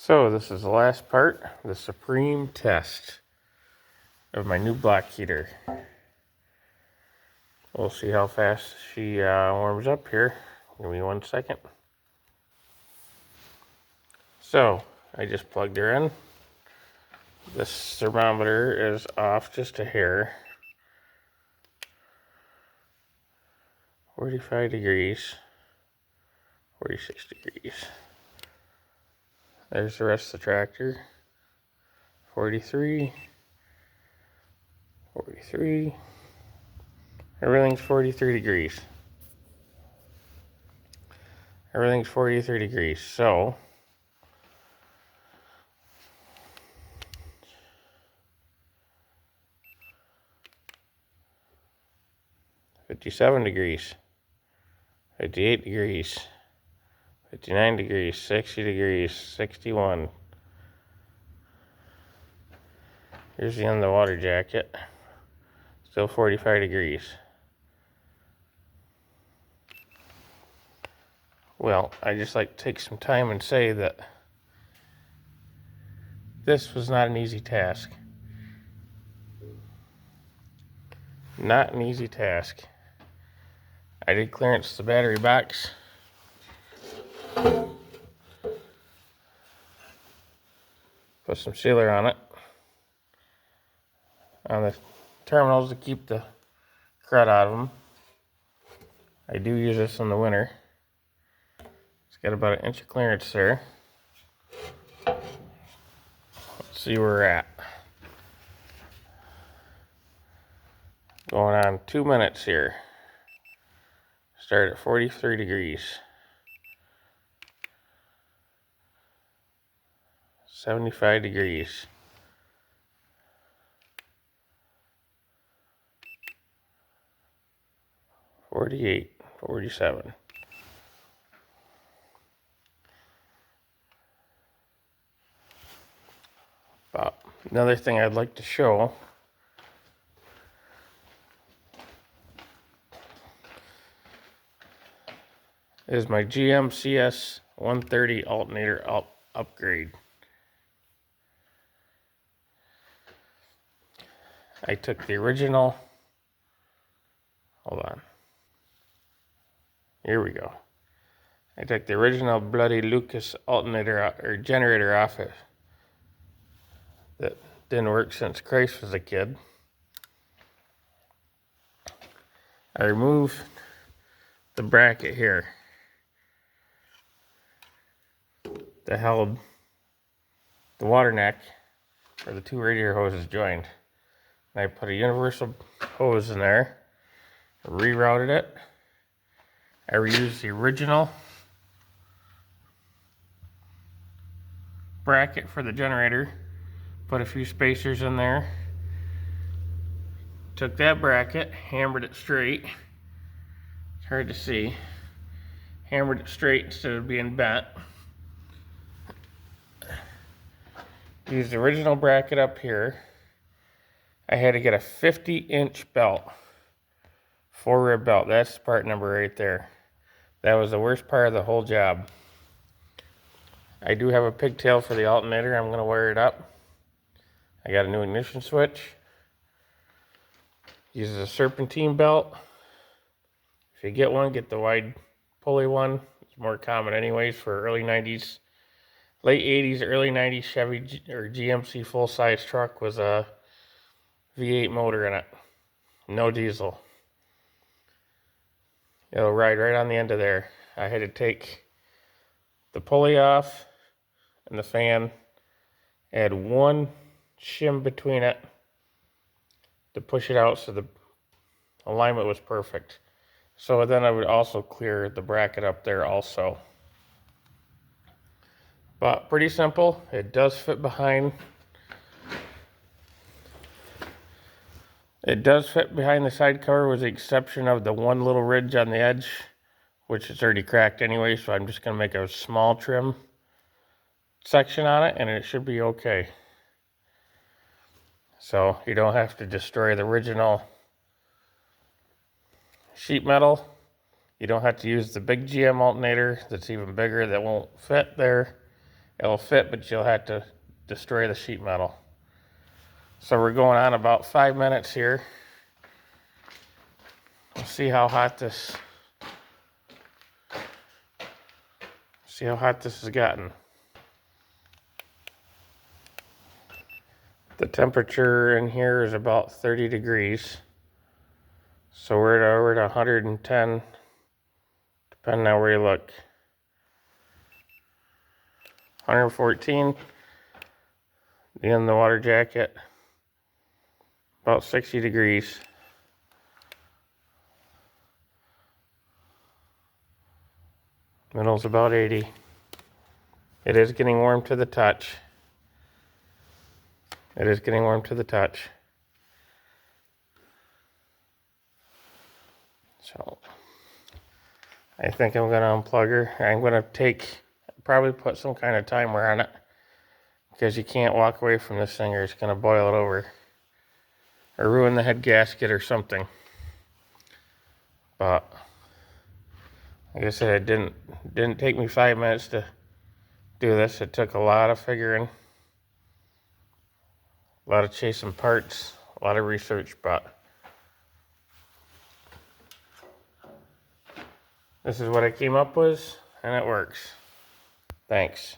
So this is the last part, the supreme test of my new block heater. We'll see how fast she warms up here. Give me 1 second. So I just plugged her in. This thermometer is off just a hair. 45 degrees, 46 degrees. There's the rest of the tractor. 43, 43. Everything's 43 degrees. Everything's 43 degrees. So 57 degrees, 58 degrees, 59 degrees, 60 degrees, 61. Here's the end of the water jacket. Still 45 degrees. Well, I just like to take some time and say that this was not an easy task. Not an easy task. I did clearance the battery box. Put some sealer on it. On the terminals to keep the crud out of them. I do use this in the winter. It's got about 1 inch of clearance there. Let's see where we're at. Going on 2 minutes here. Start at 43 degrees. 75 degrees. 48, 47. Another thing I'd like to show is my GMCS 130 alternator upgrade. I took the original, hold on, here we go. I took the original bloody Lucas alternator or generator off it that didn't work since Christ was a kid. I removed the bracket here that held the water neck where the 2 radiator hoses joined. And I put a universal hose in there, rerouted it. I reused the original bracket for the generator, put a few spacers in there, took that bracket, hammered it straight. It's hard to see. Hammered it straight instead of being bent. Used the original bracket up here. I had to get a 50-inch belt, 4-rib belt. That's part number right there. That was the worst part of the whole job. I do have a pigtail for the alternator. I'm going to wire it up. I got a new ignition switch. Uses a serpentine belt. If you get one, get the wide pulley one. It's more common anyways for early 90s, late 80s, early 90s Chevy or GMC full-size truck was a V8 motor in it. No diesel. It'll ride right on the end of there. I had to take the pulley off and the fan, add 1 shim between it to push it out so the alignment was perfect. So then I would also clear the bracket up there also. But pretty simple. It does fit behind. It does fit behind the side cover with the exception of the one little ridge on the edge, which is already cracked anyway, so I'm just going to make a small trim section on it and it should be okay. So you don't have to destroy the original sheet metal. You don't have to use the big GM alternator that's even bigger that won't fit there. It'll fit, but you'll have to destroy the sheet metal. So we're going on about 5 minutes here. We'll see how hot this has gotten. The temperature in here is about 30 degrees. So we're at 110, depending on where you look. 114 in the water jacket, about 60 degrees. Middle's about 80. It is getting warm to the touch. It is getting warm to the touch. So I think I'm going to unplug her. I'm going to probably put some kind of timer on it, because you can't walk away from this thing or it's going to boil it over or ruin the head gasket or something. But like I said, it didn't take me 5 minutes to do this. It took a lot of figuring, a lot of chasing parts, a lot of research, but this is what I came up with, and it works. Thanks.